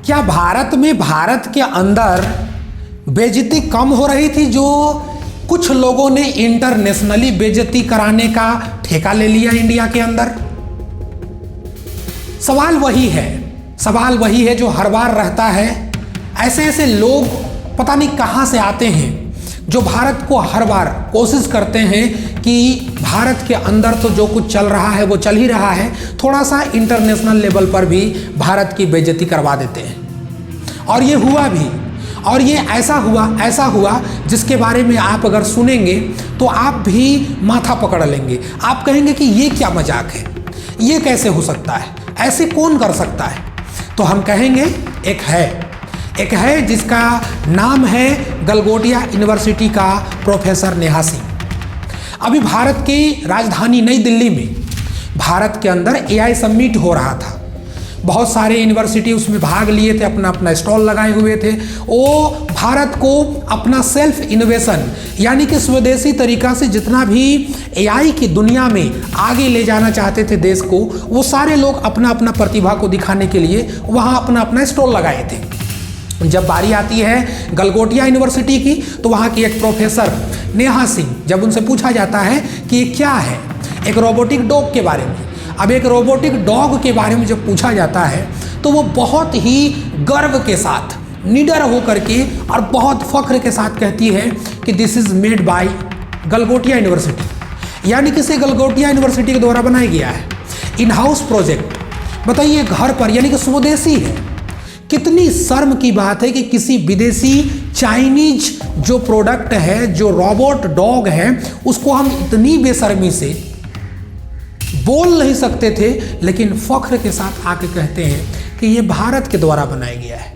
क्या भारत में, भारत के अंदर बेइज्जती कम हो रही थी जो कुछ लोगों ने इंटरनेशनली बेइज्जती कराने का ठेका ले लिया इंडिया के अंदर? सवाल वही है जो हर बार रहता है। ऐसे ऐसे लोग पता नहीं कहां से आते हैं जो भारत को हर बार कोशिश करते हैं कि भारत के अंदर तो जो कुछ चल रहा है वो चल ही रहा है, थोड़ा सा इंटरनेशनल लेवल पर भी भारत की बेइज्जती करवा देते हैं। और ये हुआ भी, और ये ऐसा हुआ जिसके बारे में आप अगर सुनेंगे तो आप भी माथा पकड़ लेंगे। आप कहेंगे कि ये क्या मजाक है, ये कैसे हो सकता है, ऐसे कौन कर सकता है? तो हम कहेंगे एक है जिसका नाम है गलगोटिया यूनिवर्सिटी का प्रोफेसर नेहा सिंह। अभी भारत की राजधानी नई दिल्ली में भारत के अंदर एआई समिट हो रहा था। बहुत सारे यूनिवर्सिटी उसमें भाग लिए थे, अपना अपना स्टॉल लगाए हुए थे। वो भारत को अपना सेल्फ इनोवेशन यानी कि स्वदेशी तरीका से जितना भी एआई की दुनिया में आगे ले जाना चाहते थे देश को, वो सारे लोग अपना अपना प्रतिभा को दिखाने के लिए वहाँ अपना अपना स्टॉल लगाए थे। जब बारी आती है गलगोटिया यूनिवर्सिटी की तो वहाँ की एक प्रोफेसर नेहा सिंह, जब उनसे पूछा जाता है कि ये क्या है, एक रोबोटिक डॉग के बारे में। अब एक रोबोटिक डॉग के बारे में जब पूछा जाता है तो वो बहुत ही गर्व के साथ, निडर होकर के और बहुत फख्र के साथ कहती है कि this is made by Galgotia university, यानी कि इसे गलगोटिया यूनिवर्सिटी के द्वारा बनाया गया है। इन हाउस प्रोजेक्ट, बताइए, घर पर, यानी कि स्वदेशी है। कितनी शर्म की बात है कि किसी विदेशी चाइनीज जो प्रोडक्ट है, जो रोबोट डॉग है, उसको हम इतनी बेशर्मी से बोल नहीं सकते थे, लेकिन फख्र के साथ आके कहते हैं कि ये भारत के द्वारा बनाया गया है,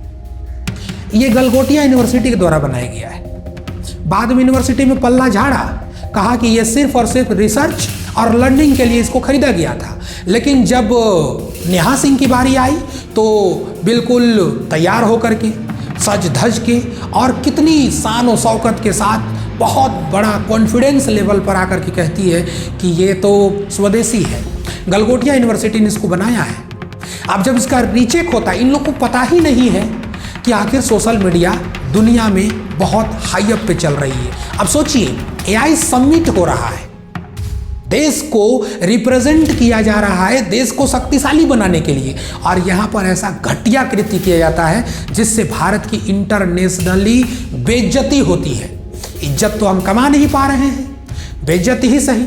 ये गलगोटिया यूनिवर्सिटी के द्वारा बनाया गया है। बाद में यूनिवर्सिटी में पल्ला झाड़ा, कहा कि ये सिर्फ और सिर्फ रिसर्च और लर्निंग के लिए इसको खरीदा गया था। लेकिन जब नेहा सिंह की बारी आई तो बिल्कुल तैयार होकर के, सज धज के और कितनी शान और शौकत के साथ बहुत बड़ा कॉन्फिडेंस लेवल पर आकर के कहती है कि ये तो स्वदेशी है, गलगोटिया यूनिवर्सिटी ने इसको बनाया है। अब जब इसका रीचेक होता है, इन लोग को पता ही नहीं है कि आखिर सोशल मीडिया दुनिया में बहुत हाई अप पे चल रही है। अब सोचिए, एआई समिट हो रहा है, देश को रिप्रेजेंट किया जा रहा है, देश को शक्तिशाली बनाने के लिए, और यहाँ पर ऐसा घटिया कृत्य किया जाता है जिससे भारत की इंटरनेशनली बेइज्जती होती है। इज्जत तो हम कमा नहीं पा रहे हैं, बेइज्जती ही सही,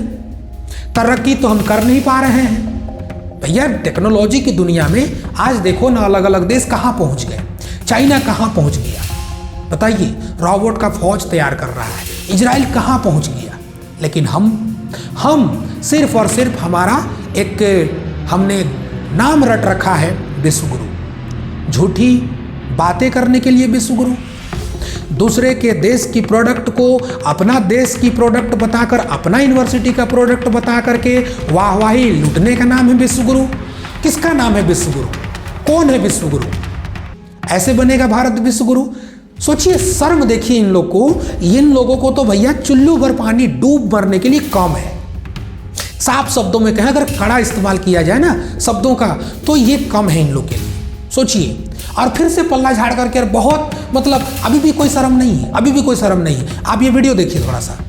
तरक्की तो हम कर नहीं पा रहे हैं। भैया, टेक्नोलॉजी की दुनिया में आज देखो ना, अलग अलग देश कहाँ पहुँच गए, चाइना कहाँ पहुँच गया, बताइए, रोबोट का फौज तैयार कर रहा है, इजराइल कहाँ पहुँच गया। लेकिन हम सिर्फ और सिर्फ हमारा एक, हमने नाम रट रखा है विश्वगुरु, झूठी बातें करने के लिए विश्वगुरु, दूसरे के देश की प्रोडक्ट को अपना देश की प्रोडक्ट बताकर, अपना यूनिवर्सिटी का प्रोडक्ट बता करके वाहवाही लूटने का नाम है विश्वगुरु। किसका नाम है विश्वगुरु? कौन है विश्वगुरु? ऐसे बनेगा भारत विश्वगुरु? सोचिए, शर्म देखिए इन लोगों को तो भैया चुल्लू भर पानी डूब मरने के लिए कम है। साफ शब्दों में कहें, अगर कड़ा इस्तेमाल किया जाए ना शब्दों का, तो ये कम है इन लोग के लिए। सोचिए, और फिर से पल्ला झाड़ करके, बहुत मतलब अभी भी कोई शर्म नहीं है, आप ये वीडियो देखिए थोड़ा सा।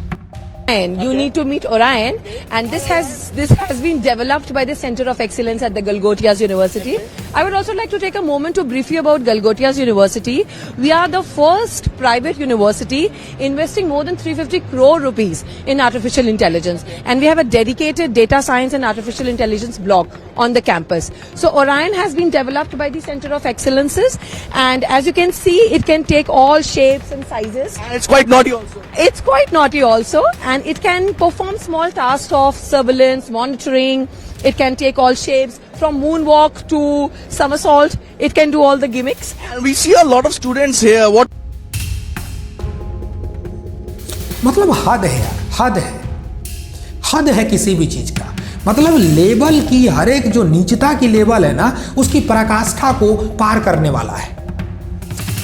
And you need to meet Orion, and this has been developed by the Center of Excellence at the Galgotias University. I would also like to take a moment to brief you about Galgotias University. We are the first private university investing more than 350 crore rupees in artificial intelligence, and we have a dedicated data science and artificial intelligence block on the campus. So Orion has been developed by the Center of Excellences, and as you can see, it can take all shapes and sizes. And it's quite naughty also. It's quite naughty also, and it can perform small tasks of surveillance, monitoring. It can take all shapes from moonwalk to somersault. It can do all the gimmicks. And we see a lot of students here. What? मतलब हद है यार, हद है किसी भी चीज का। मतलब लेवल की, हर एक जो नीचता की लेवल है ना, उसकी पराकाष्ठा को पार करने वाला है।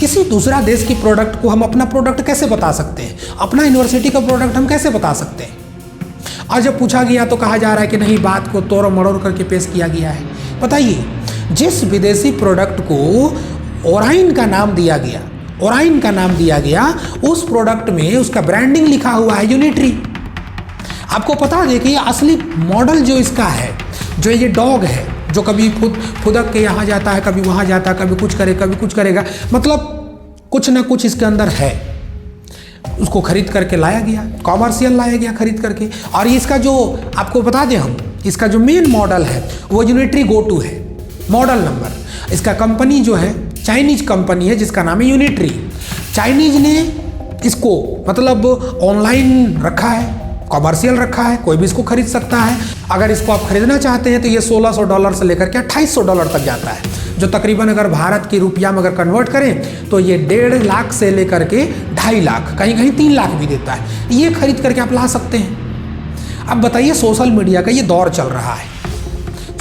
किसी दूसरा देश की प्रोडक्ट को हम अपना प्रोडक्ट कैसे बता सकते हैं? अपना यूनिवर्सिटी का प्रोडक्ट हम कैसे बता सकते हैं? और जब पूछा गया तो कहा जा रहा है कि नहीं, बात को तोड़ मड़ोड़ करके पेश किया गया है। बताइए, जिस विदेशी प्रोडक्ट को ओराइन का नाम दिया गया, ओराइन का नाम दिया गया उस प्रोडक्ट में, उसका ब्रांडिंग लिखा हुआ है यूनिट्री। आपको बता दें कि असली मॉडल जो इसका है, जो ये डॉग है, जो कभी फुदक के यहाँ जाता है, कभी वहाँ जाता है, कभी कुछ करे कभी कुछ करेगा, मतलब कुछ ना कुछ इसके अंदर है। उसको खरीद करके लाया गया, कॉमर्शियल लाया गया खरीद करके। और इसका जो आपको बता दें हम, इसका जो मेन मॉडल है वो यूनिट्री गो टू है मॉडल नंबर। इसका कंपनी जो है चाइनीज कंपनी है जिसका नाम है यूनिट्री। चाइनीज ने इसको मतलब ऑनलाइन रखा है, कॉमर्शियल रखा है, कोई भी इसको खरीद सकता है। अगर इसको आप खरीदना चाहते हैं तो ये $1600 से लेकर के $2800 तक जाता है, जो तकरीबन अगर भारत की रुपया में अगर कन्वर्ट करें तो ये 1.5 लाख से लेकर के 2.5 लाख, कहीं कहीं 3 लाख भी देता है। ये खरीद करके आप ला सकते हैं। अब बताइए, सोशल मीडिया का ये दौर चल रहा है,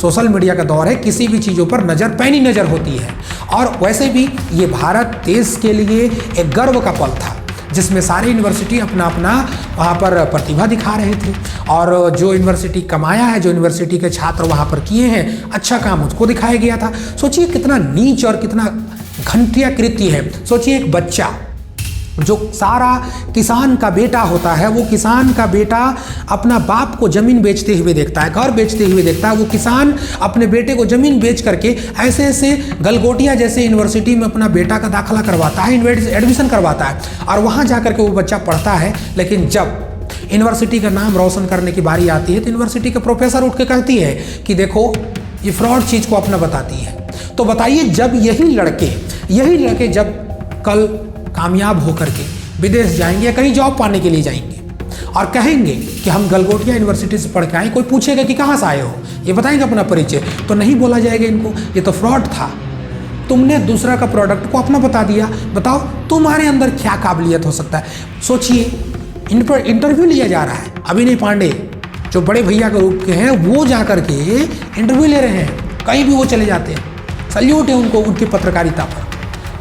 सोशल मीडिया का दौर है, किसी भी चीज़ों पर नज़र पैनी नज़र होती है। और वैसे भी ये भारत देश के लिए एक गर्व का पल था जिसमें सारे यूनिवर्सिटी अपना अपना वहाँ पर प्रतिभा दिखा रहे थे। और जो यूनिवर्सिटी कमाया है, जो यूनिवर्सिटी के छात्र वहाँ पर किए हैं अच्छा काम, उसको दिखाया गया था। सोचिए कितना नीच और कितना घटिया कृत्य है। सोचिए एक बच्चा जो सारा किसान का बेटा होता है, वो किसान का बेटा अपना बाप को ज़मीन बेचते हुए देखता है, घर बेचते हुए देखता है। वो किसान अपने बेटे को ज़मीन बेच करके ऐसे ऐसे गलगोटिया जैसे यूनिवर्सिटी में अपना बेटा का दाखिला करवाता है, एडमिशन करवाता है, और वहाँ जा करके वो बच्चा पढ़ता है। लेकिन जब यूनिवर्सिटी का नाम रोशन करने की बारी आती है तो यूनिवर्सिटी के प्रोफेसर उठ के कहती है कि देखो ये फ्रॉड चीज़ को अपना बताती है। तो बताइए, जब यही लड़के जब कल कामयाब होकर के विदेश जाएंगे या कहीं जॉब पाने के लिए जाएंगे और कहेंगे कि हम गलगोटिया यूनिवर्सिटी से पढ़ के आए, कोई पूछेगा कि कहाँ से आए हो, ये बताएंगे अपना परिचय, तो नहीं बोला जाएगा इनको ये तो फ्रॉड था, तुमने दूसरा का प्रोडक्ट को अपना बता दिया। बताओ तुम्हारे अंदर क्या काबिलियत हो सकता है। सोचिए, इन पर इंटरव्यू लिया जा रहा है। अभिनय पांडे जो बड़े भैया के रूप के हैं, वो जा करके इंटरव्यू ले रहे हैं, कहीं भी वो चले जाते हैं, सल्यूट है उनको, उनकी पत्रकारिता पर।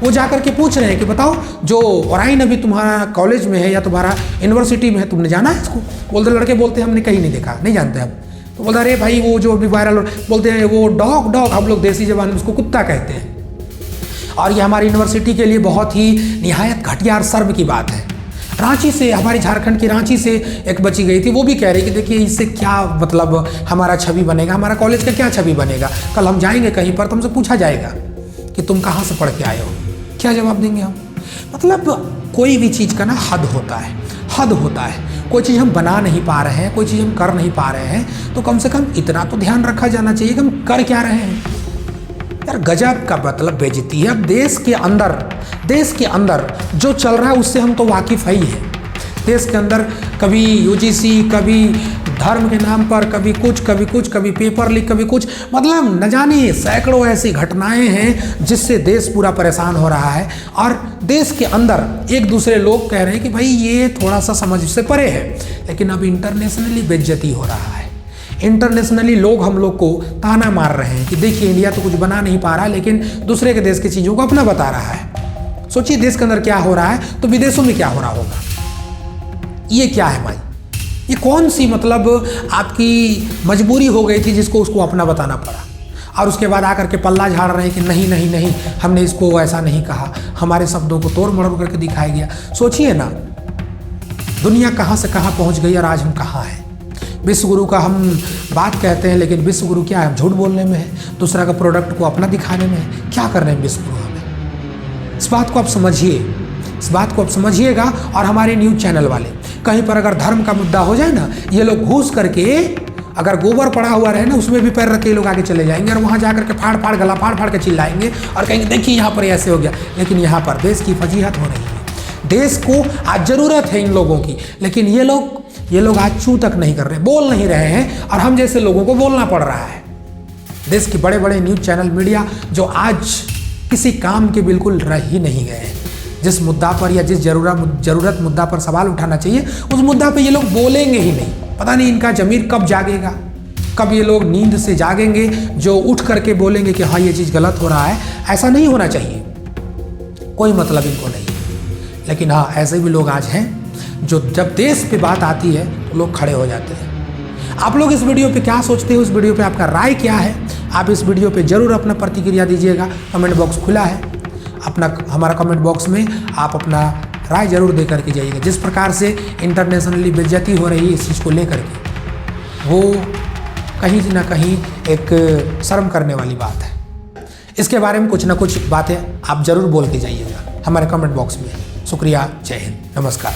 वो जा करके पूछ रहे हैं कि बताओ जो ओराइन अभी तुम्हारा कॉलेज में है या तुम्हारा यूनिवर्सिटी में है, तुमने जाना है इसको? बोलते लड़के बोलते हैं हमने कहीं नहीं देखा, नहीं जानते हम। तो बोलता अरे भाई वो जो अभी वायरल बोलते हैं वो डॉग, हम लोग देसी जबान में उसको कुत्ता कहते हैं। और ये हमारी यूनिवर्सिटी के लिए बहुत ही निहायत घटिया और शर्म की बात है। रांची से, हमारी झारखंड की रांची से एक बच्ची गई थी, वो भी कह रही कि देखिए इससे क्या मतलब हमारा छवि बनेगा, हमारा कॉलेज का क्या छवि बनेगा। कल हम जाएंगे कहीं पर तो हमसे पूछा जाएगा कि तुम कहाँ से पढ़ के आए हो, क्या जवाब देंगे हम? मतलब कोई भी चीज़ का ना हद होता है, हद होता है। कोई चीज़ हम बना नहीं पा रहे हैं, कोई चीज़ हम कर नहीं पा रहे हैं, तो कम से कम इतना तो ध्यान रखा जाना चाहिए कि हम कर क्या रहे हैं। यार गजब का मतलब बेइज्जती है। अब देश के अंदर जो चल रहा है उससे हम तो वाकिफ़ ही हैं। देश के अंदर कभी यूजीसी, कभी धर्म के नाम पर कभी कुछ, कभी पेपर लीक, कभी कुछ, मतलब न जाने सैकड़ों ऐसी घटनाएं हैं जिससे देश पूरा परेशान हो रहा है। और देश के अंदर एक दूसरे लोग कह रहे हैं कि भाई ये थोड़ा सा समझ से परे है, लेकिन अब इंटरनेशनली बेइज्जती हो रहा है। इंटरनेशनली लोग हम लोग को ताना मार रहे हैं कि देखिए इंडिया तो कुछ बना नहीं पा रहा है, लेकिन दूसरे के देश की चीज़ों को अपना बता रहा है। सोचिए देश के अंदर क्या हो रहा है तो विदेशों में क्या हो रहा होगा। ये क्या है भाई? ये कौन सी मतलब आपकी मजबूरी हो गई थी जिसको उसको अपना बताना पड़ा? और उसके बाद आकर के पल्ला झाड़ रहे हैं कि नहीं नहीं नहीं, हमने इसको ऐसा नहीं कहा, हमारे शब्दों को तोड़ मरोड़ करके दिखाया गया। सोचिए ना, दुनिया कहाँ से कहाँ पहुँच गई और आज हम कहाँ हैं। विश्व गुरु का हम बात कहते हैं, लेकिन विश्व गुरु क्या है? झूठ बोलने में है, दूसरा का प्रोडक्ट को अपना दिखाने में है। क्या कर रहे हैं विश्व गुरु हमें? इस बात को आप समझिए, इस बात को आप समझिएगा। और हमारे न्यूज़ चैनल वाले कहीं पर अगर धर्म का मुद्दा हो जाए ना, ये लोग घूस करके अगर गोबर पड़ा हुआ रहे ना उसमें भी पैर रख के लोग आगे चले जाएंगे और वहाँ जा करके फाड़ गला फाड़ के चिल्लाएंगे और कहेंगे देखिए यहाँ पर ऐसे हो गया। लेकिन यहाँ पर देश की फजीहत हो रही है, देश को आज ज़रूरत है इन लोगों की, लेकिन ये लोग आज चू तक नहीं कर रहे, बोल नहीं रहे हैं, और हम जैसे लोगों को बोलना पड़ रहा है। देश के बड़े बड़े न्यूज़ चैनल, मीडिया जो आज किसी काम के बिल्कुल रह ही नहीं गए हैं। जिस मुद्दा पर या जिस जरूरत मुद्दा पर सवाल उठाना चाहिए उस मुद्दा पे ये लोग बोलेंगे ही नहीं। पता नहीं इनका ज़मीर कब जागेगा, कब ये लोग नींद से जागेंगे जो उठ करके बोलेंगे कि हाँ ये चीज़ गलत हो रहा है। ऐसा नहीं होना चाहिए, कोई मतलब इनको नहीं। लेकिन हाँ, ऐसे भी लोग आज हैं जो जब देश पे बात आती है तो लोग खड़े हो जाते हैं। आप लोग इस वीडियो पे क्या सोचते हो? इस वीडियो पे आपका राय क्या है? आप इस वीडियो पे ज़रूर अपना प्रतिक्रिया दीजिएगा, कमेंट बॉक्स खुला है। अपना हमारा कमेंट बॉक्स में आप अपना राय जरूर दे करके जाइएगा। जिस प्रकार से इंटरनेशनली बेइज्जती हो रही है इस चीज़ को लेकर के, वो कहीं ना कहीं एक शर्म करने वाली बात है। इसके बारे में कुछ ना कुछ बातें आप ज़रूर बोल के जाइएगा हमारे कमेंट बॉक्स में। शुक्रिया, जय हिंद, नमस्कार।